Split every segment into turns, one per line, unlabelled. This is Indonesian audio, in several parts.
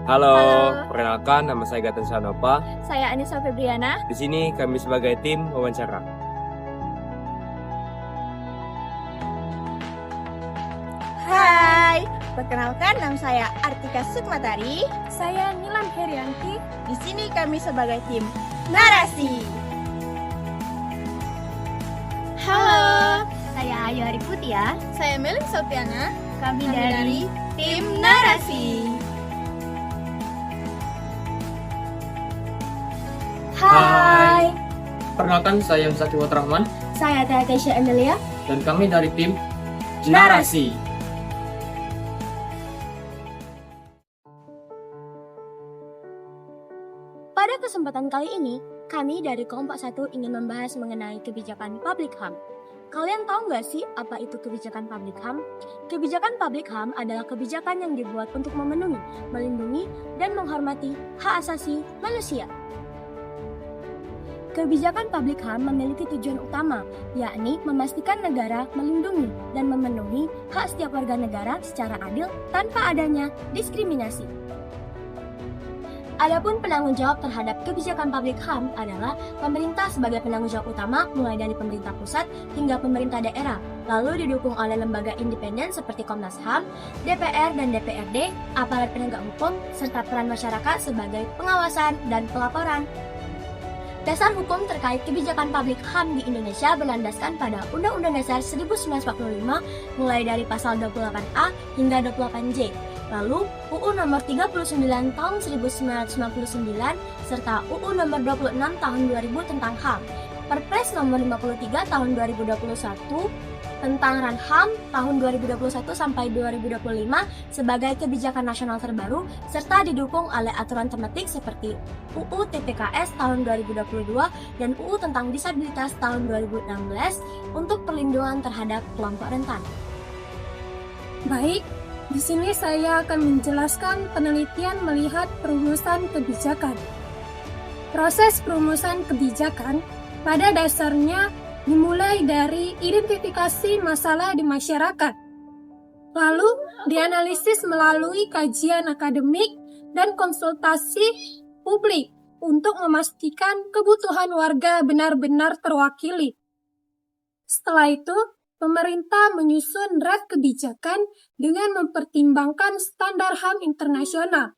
Halo,
Halo.
perkenalkan nama saya Gaten Sanova.
Saya Anissa Febriana.
Di sini kami sebagai tim wawancara.
Hai, perkenalkan nama saya Artika Sukmatari.
Saya Nilam Herianti.
Di sini kami sebagai tim Narasi. Halo,
Saya Ayu Hari Putia.
saya Melik Sofiana.
Kami
dari tim Narasi.
Hai.
Perkenalkan, saya Zaki Watrahman
Saya Tasya Amelia.
dan kami dari tim Narasi.
Pada kesempatan kali ini, kami dari Kompak 1 ingin membahas mengenai kebijakan Public HAM. Kalian tahu nggak sih apa itu kebijakan Public HAM? Kebijakan Public HAM adalah kebijakan yang dibuat untuk memenuhi, melindungi, dan menghormati hak asasi manusia. Kebijakan Public HAM memiliki tujuan utama, yakni memastikan negara melindungi dan memenuhi hak setiap warga negara secara adil tanpa adanya diskriminasi. Adapun penanggung jawab terhadap kebijakan Public HAM adalah pemerintah sebagai penanggung jawab utama mulai dari pemerintah pusat hingga pemerintah daerah, lalu didukung oleh lembaga independen seperti Komnas HAM, DPR dan DPRD, aparat penegak hukum, serta peran masyarakat sebagai pengawasan dan pelaporan. Dasar hukum terkait kebijakan Public HAM di Indonesia berlandaskan pada Undang-Undang Dasar 1945 mulai dari pasal 28A hingga 28J. Lalu UU nomor 39 tahun 1999 serta UU nomor 26 tahun 2000 tentang HAM. Perpres nomor 53 tahun 2021 tentang RAN-HAM tahun 2021 sampai 2025 sebagai kebijakan nasional terbaru serta didukung oleh aturan tematik seperti UU TPKS tahun 2022 dan UU tentang disabilitas tahun 2016 untuk perlindungan terhadap kelompok rentan.
Baik, di sini saya akan menjelaskan penelitian melihat perumusan kebijakan. Proses perumusan kebijakan pada dasarnya dimulai dari identifikasi masalah di masyarakat, lalu dianalisis melalui kajian akademik dan konsultasi publik untuk memastikan kebutuhan warga benar-benar terwakili. Setelah itu, pemerintah menyusun draft kebijakan dengan mempertimbangkan standar HAM internasional,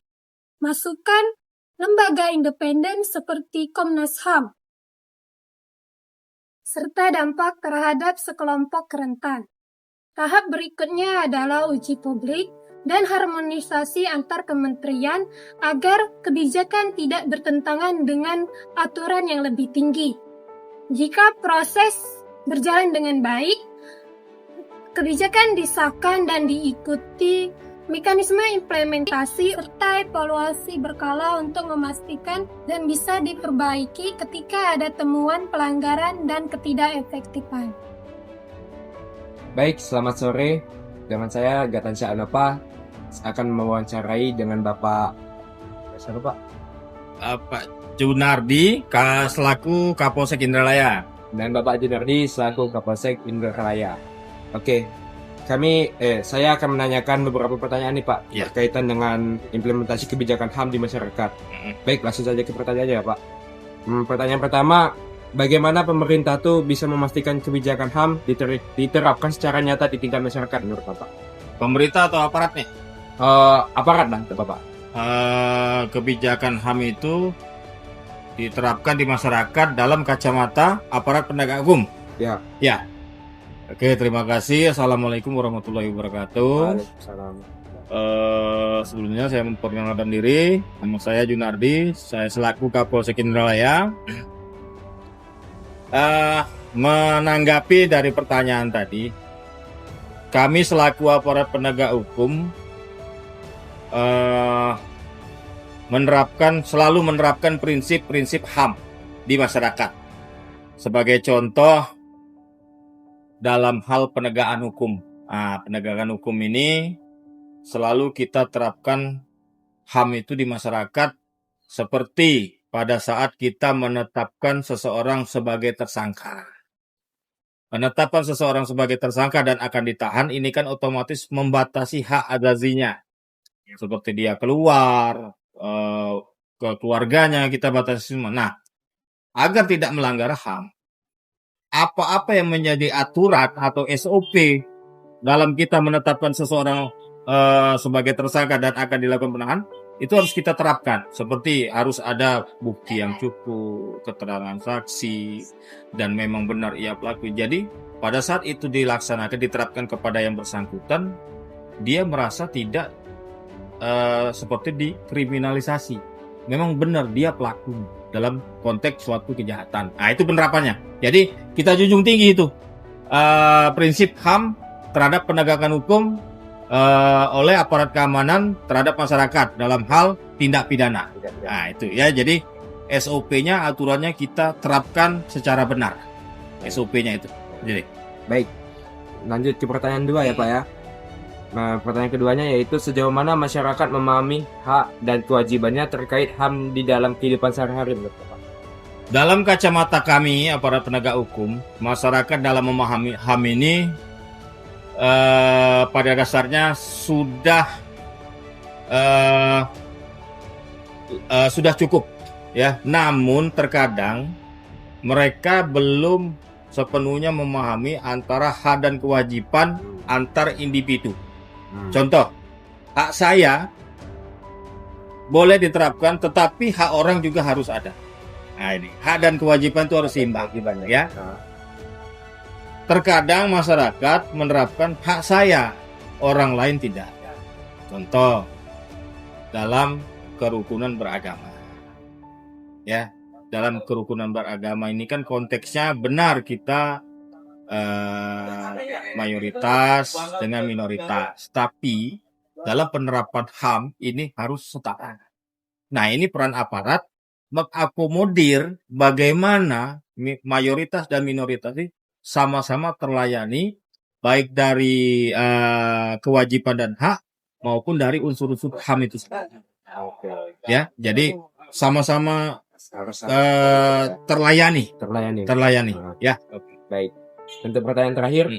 masukan lembaga independen seperti Komnas HAM, serta dampak terhadap sekelompok rentan. Tahap berikutnya adalah uji publik dan harmonisasi antar kementerian agar kebijakan tidak bertentangan dengan aturan yang lebih tinggi. Jika proses berjalan dengan baik, kebijakan disahkan dan diikuti mekanisme implementasi serta evaluasi berkala untuk memastikan dan bisa diperbaiki ketika ada temuan pelanggaran dan ketidakefektifan.
Baik, selamat sore. Dengan saya Gaten Sanova akan mewawancarai dengan Bapak siapa Pak?
Pak Junardi selaku Kapolsek Indralaya.
Dan Bapak Junardi selaku Kapolsek Indralaya. Oke. Saya akan menanyakan beberapa pertanyaan nih Pak,
Ya.
berkaitan dengan implementasi kebijakan HAM di masyarakat. Baik, langsung saja ke pertanyaannya ya Pak. Pertanyaan pertama, bagaimana pemerintah tuh bisa memastikan kebijakan HAM diterapkan secara nyata di tingkat masyarakat menurut Bapak?
Pemerintah atau aparat nih?
Aparat lah, Bapak.
Kebijakan HAM itu diterapkan di masyarakat dalam kacamata aparat penegak hukum.
Ya.
Ya. Oke, terima kasih. Assalamualaikum warahmatullahi wabarakatuh.
Waalaikumsalam.
Sebelumnya saya memperkenalkan diri. Nama saya Junardi. Saya selaku Kapolsek Indralaya. Menanggapi dari pertanyaan tadi, kami selaku aparat penegak hukum selalu menerapkan prinsip-prinsip HAM di masyarakat. Sebagai contoh, dalam hal penegakan hukum. Penegakan hukum ini selalu kita terapkan HAM itu di masyarakat seperti pada saat kita menetapkan seseorang sebagai tersangka. Penetapan seseorang sebagai tersangka dan akan ditahan ini kan otomatis membatasi hak azazinya. Seperti dia keluar, ke keluarganya kita batasi semua. Nah, agar tidak melanggar HAM, apa-apa yang menjadi aturan atau SOP dalam kita menetapkan seseorang sebagai tersangka dan akan dilakukan penahanan, itu harus kita terapkan. Seperti harus ada bukti yang cukup, keterangan saksi, dan memang benar ia pelaku. Jadi pada saat itu dilaksanakan, diterapkan kepada yang bersangkutan, dia merasa tidak seperti dikriminalisasi. Memang benar dia pelaku dalam konteks suatu kejahatan. Nah, itu penerapannya. Jadi kita junjung tinggi itu prinsip HAM terhadap penegakan hukum oleh aparat keamanan terhadap masyarakat dalam hal tindak pidana. Nah, itu ya. Jadi SOP-nya, aturannya kita terapkan secara benar. SOP-nya itu. Jadi
Baik, lanjut ke pertanyaan 2 ya Pak ya. Nah, pertanyaan keduanya yaitu sejauh mana masyarakat memahami hak dan kewajibannya terkait HAM di dalam kehidupan sehari-hari menurut Bapak?
dalam kacamata kami, aparat penegak hukum, masyarakat dalam memahami HAM ini pada dasarnya sudah cukup, ya. Namun terkadang mereka belum sepenuhnya memahami antara hak dan kewajiban antar individu. Contoh, hak saya boleh diterapkan, tetapi hak orang juga harus ada. Nah, ini hak dan kewajiban itu harus seimbang, ya. Terkadang masyarakat menerapkan hak saya, orang lain tidak. Contoh, dalam kerukunan beragama, ya. Dalam kerukunan beragama ini kan konteksnya benar kita mayoritas dengan minoritas, tapi dalam penerapan HAM ini harus setara. Nah, ini peran aparat mengakomodir bagaimana mayoritas dan minoritas ini sama-sama terlayani, baik dari kewajiban dan hak maupun dari unsur-unsur HAM itu sendiri. Ya, jadi sama-sama terlayani. Ya.
Baik. Untuk pertanyaan terakhir,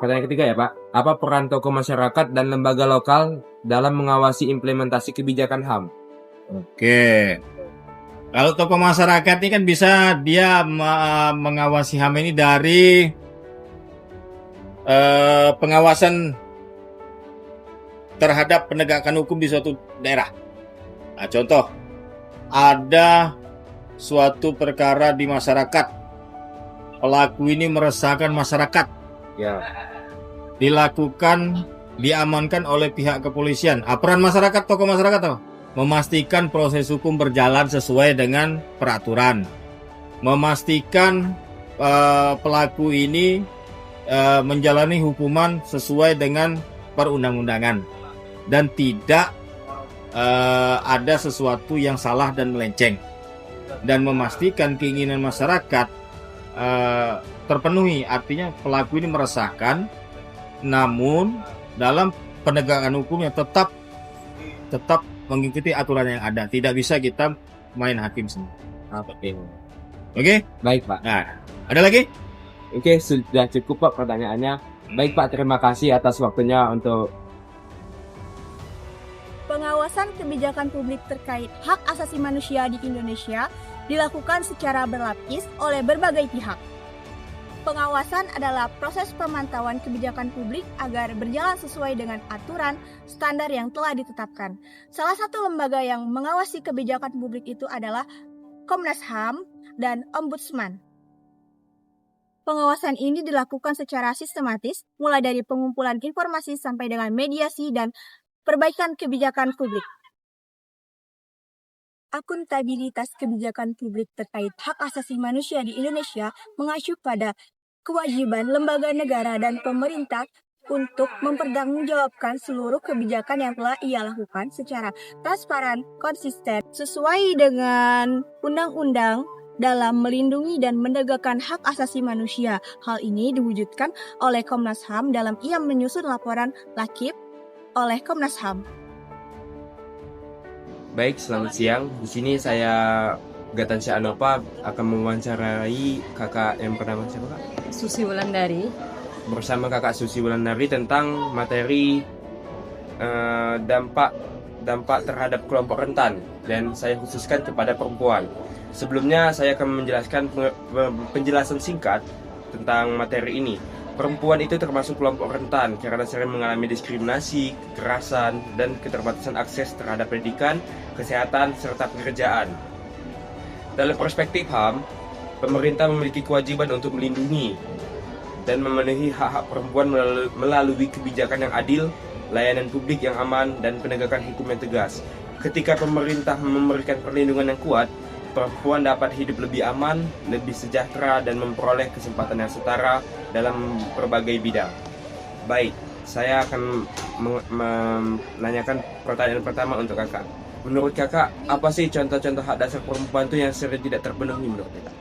pertanyaan ketiga ya Pak, apa peran tokoh masyarakat dan lembaga lokal dalam mengawasi implementasi kebijakan HAM?
Oke. Kalau tokoh masyarakat ini kan bisa dia mengawasi HAM ini dari pengawasan terhadap penegakan hukum di suatu daerah. Nah, contoh, ada suatu perkara di masyarakat, pelaku ini meresahkan masyarakat,
ya,
diamankan oleh pihak kepolisian. Peran masyarakat, tokoh masyarakat apa? Memastikan proses hukum berjalan sesuai dengan peraturan, memastikan pelaku ini menjalani hukuman sesuai dengan perundang-undangan dan tidak ada sesuatu yang salah dan melenceng, dan memastikan keinginan masyarakat terpenuhi. Artinya pelaku ini meresahkan, namun dalam penegakan hukumnya tetap mengikuti aturan yang ada. Tidak bisa kita main hakim sendiri. Oke?
Baik Pak.
Nah, ada lagi?
Oke, sudah cukup Pak pertanyaannya. Baik Pak, terima kasih atas waktunya untuk
Pengawasan kebijakan publik terkait hak asasi manusia di Indonesia dilakukan secara berlapis oleh berbagai pihak. Pengawasan adalah proses pemantauan kebijakan publik agar berjalan sesuai dengan aturan standar yang telah ditetapkan. Salah satu lembaga yang mengawasi kebijakan publik itu adalah Komnas HAM dan Ombudsman. Pengawasan ini dilakukan secara sistematis, mulai dari pengumpulan informasi sampai dengan mediasi dan perbaikan kebijakan publik. Akuntabilitas kebijakan publik terkait hak asasi manusia di Indonesia mengacu pada kewajiban lembaga negara dan pemerintah untuk mempertanggungjawabkan seluruh kebijakan yang telah ia lakukan secara transparan, konsisten, sesuai dengan undang-undang dalam melindungi dan menegakkan hak asasi manusia. Hal ini diwujudkan oleh Komnas HAM dalam ia menyusun laporan lakip oleh Komnas HAM.
Baik, selamat siang. Di sini saya Gatan Syanova akan mewawancarai kakak yang pertama, siapa Kak?
Susi Wulandari.
Bersama kakak Susi Wulandari tentang materi dampak dampak terhadap kelompok rentan dan saya khususkan kepada perempuan. Sebelumnya saya akan menjelaskan penjelasan singkat tentang materi ini. Perempuan itu termasuk kelompok rentan karena sering mengalami diskriminasi, kekerasan, dan keterbatasan akses terhadap pendidikan, kesehatan, serta pekerjaan. Dalam perspektif HAM, pemerintah memiliki kewajiban untuk melindungi dan memenuhi hak-hak perempuan melalui kebijakan yang adil, layanan publik yang aman, dan penegakan hukum yang tegas. Ketika pemerintah memberikan perlindungan yang kuat, perempuan dapat hidup lebih aman, lebih sejahtera, dan memperoleh kesempatan yang setara dalam berbagai bidang. Baik, saya akan menanyakan pertanyaan pertama untuk kakak. Menurut kakak, apa sih contoh-contoh hak dasar perempuan itu yang sering tidak terpenuhi menurut kakak?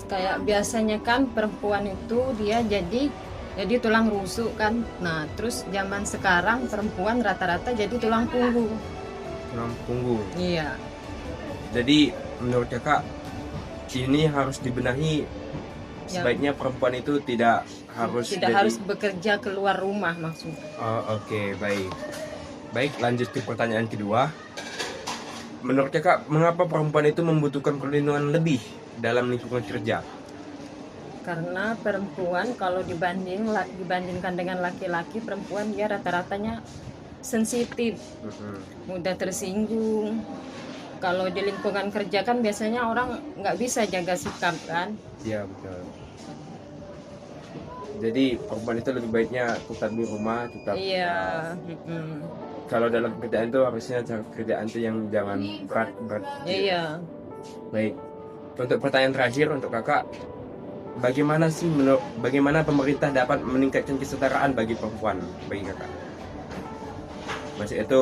Kayak biasanya kan perempuan itu dia jadi tulang rusuk kan. Nah, terus zaman sekarang perempuan rata-rata jadi tulang punggung.
Tulang punggung.
Iya.
Jadi menurut kakak ini harus dibenahi, sebaiknya perempuan itu tidak harus
bekerja keluar rumah maksudnya.
Oh, oke, baik. Baik, lanjut ke pertanyaan kedua. Menurut kakak, mengapa perempuan itu membutuhkan perlindungan lebih dalam lingkungan kerja?
Karena perempuan kalau dibandingkan dengan laki-laki, perempuan dia rata-ratanya sensitif, mudah tersinggung. Kalau di lingkungan kerja kan biasanya orang nggak bisa jaga sikap kan?
Iya, betul. Jadi perempuan itu lebih baiknya tetap di rumah, tetap.
Iya.
Kalau dalam pekerjaan itu harusnya kerjaan itu yang jangan berat.
Iya.
Baik. Untuk pertanyaan terakhir untuk kakak, bagaimana pemerintah dapat meningkatkan kesetaraan bagi perempuan, bagi kakak? Maksud itu,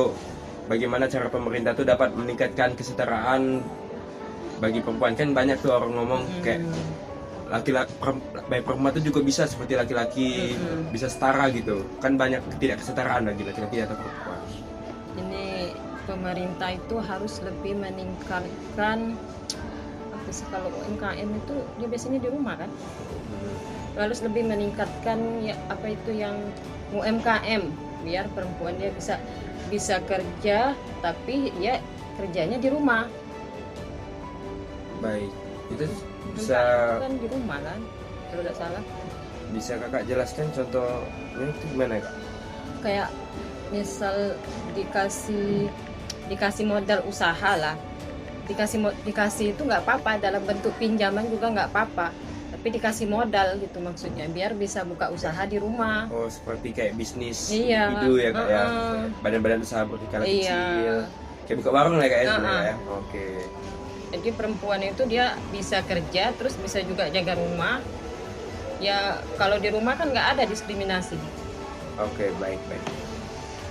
bagaimana cara pemerintah itu dapat meningkatkan kesetaraan bagi perempuan? Kan banyak tuh orang ngomong kayak perempuan itu juga bisa seperti laki-laki, bisa setara gitu. Kan banyak ketidaksetaraan bagi laki-laki atau perempuan.
Ini pemerintah itu harus lebih meningkatkan apa sih, kalau UMKM itu dia biasanya di rumah kan? Harus lebih meningkatkan yang UMKM biar perempuan dia bisa kerja tapi ya kerjanya di rumah.
Baik, itu bisa
kan di rumah kan, kalau tidak salah.
Bisa kakak jelaskan contohnya itu gimana kak?
Kayak misal dikasih modal usaha lah, dikasih itu nggak apa-apa, dalam bentuk pinjaman juga nggak apa-apa, tapi dikasih modal gitu maksudnya biar bisa buka usaha di rumah.
Oh, seperti kayak bisnis
Iya.
itu ya kak ya, badan-badan usaha berskala kecil, kayak buka warung lah kayak sebenarnya ya. Oke.
Jadi perempuan itu dia bisa kerja terus bisa juga jaga rumah. Ya kalau di rumah kan nggak ada diskriminasi.
Oke, baik.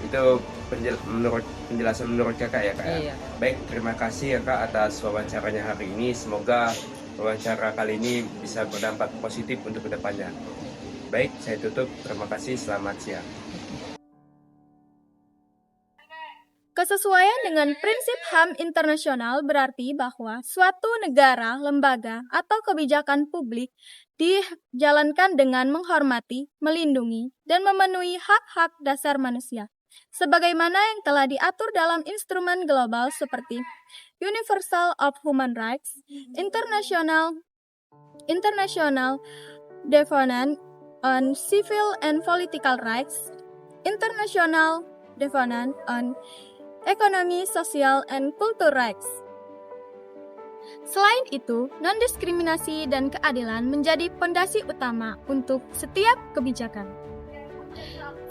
Itu penjelasan menurut kakak ya kak.
Iya.
Baik, terima kasih ya kak atas wawancaranya hari ini. Semoga wawancara kali ini bisa berdampak positif untuk kedepannya. Baik, saya tutup. Terima kasih. Selamat siang.
Kesesuaian dengan prinsip HAM internasional berarti bahwa suatu negara, lembaga, atau kebijakan publik dijalankan dengan menghormati, melindungi, dan memenuhi hak-hak dasar manusia, sebagaimana yang telah diatur dalam instrumen global seperti Universal of Human Rights, International Covenant on Civil and Political Rights, International Covenant on Economy, Social, and Cultural Rights. Selain itu, non-diskriminasi dan keadilan menjadi fondasi utama untuk setiap kebijakan.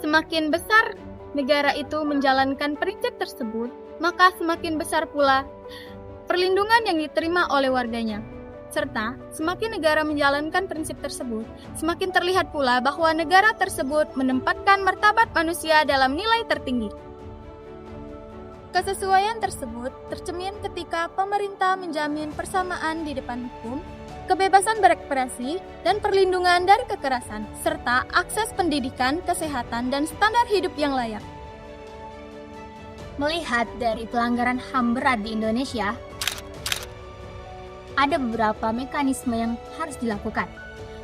Semakin besar negara itu menjalankan prinsip tersebut, maka semakin besar pula perlindungan yang diterima oleh warganya. Serta, semakin negara menjalankan prinsip tersebut, semakin terlihat pula bahwa negara tersebut menempatkan martabat manusia dalam nilai tertinggi. Kesesuaian tersebut tercermin ketika pemerintah menjamin persamaan di depan hukum, kebebasan berekspresi, dan perlindungan dari kekerasan, serta akses pendidikan, kesehatan, dan standar hidup yang layak.
Melihat dari pelanggaran HAM berat di Indonesia, ada beberapa mekanisme yang harus dilakukan.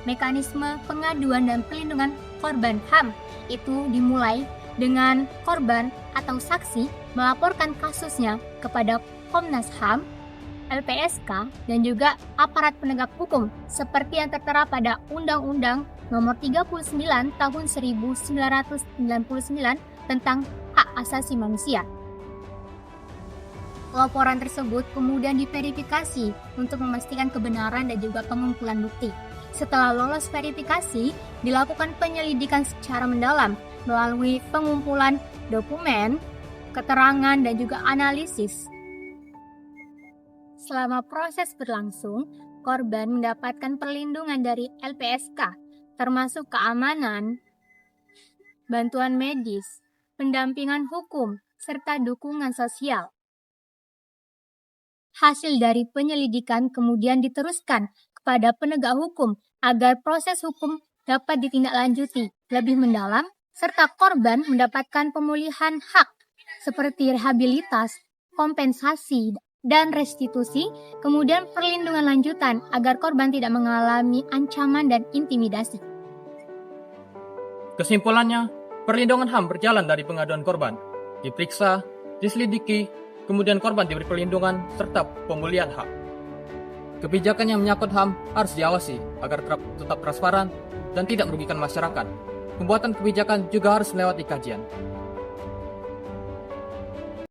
Mekanisme pengaduan dan perlindungan korban HAM itu dimulai dengan korban
atau saksi melaporkan kasusnya kepada Komnas HAM, LPSK, dan juga aparat penegak hukum seperti yang tertera pada Undang-Undang Nomor 39 Tahun 1999 tentang Hak Asasi Manusia. Laporan tersebut kemudian diverifikasi untuk memastikan kebenaran dan juga pengumpulan bukti. Setelah lolos verifikasi, dilakukan penyelidikan secara mendalam melalui pengumpulan dokumen, keterangan, dan juga analisis. Selama proses berlangsung, korban mendapatkan perlindungan dari LPSK, termasuk keamanan, bantuan medis, pendampingan hukum, serta dukungan sosial. Hasil dari penyelidikan kemudian diteruskan kepada penegak hukum agar proses hukum dapat ditindaklanjuti lebih mendalam, serta korban mendapatkan pemulihan hak seperti rehabilitas, kompensasi, dan restitusi, kemudian perlindungan lanjutan agar korban tidak mengalami ancaman dan intimidasi.
Kesimpulannya, perlindungan HAM berjalan dari pengaduan korban, diperiksa, diselidiki, kemudian korban diberi perlindungan, serta pemulihan hak. Kebijakan yang menyangkut HAM harus diawasi agar tetap transparan dan tidak merugikan masyarakat. Pembuatan kebijakan juga harus melewati kajian.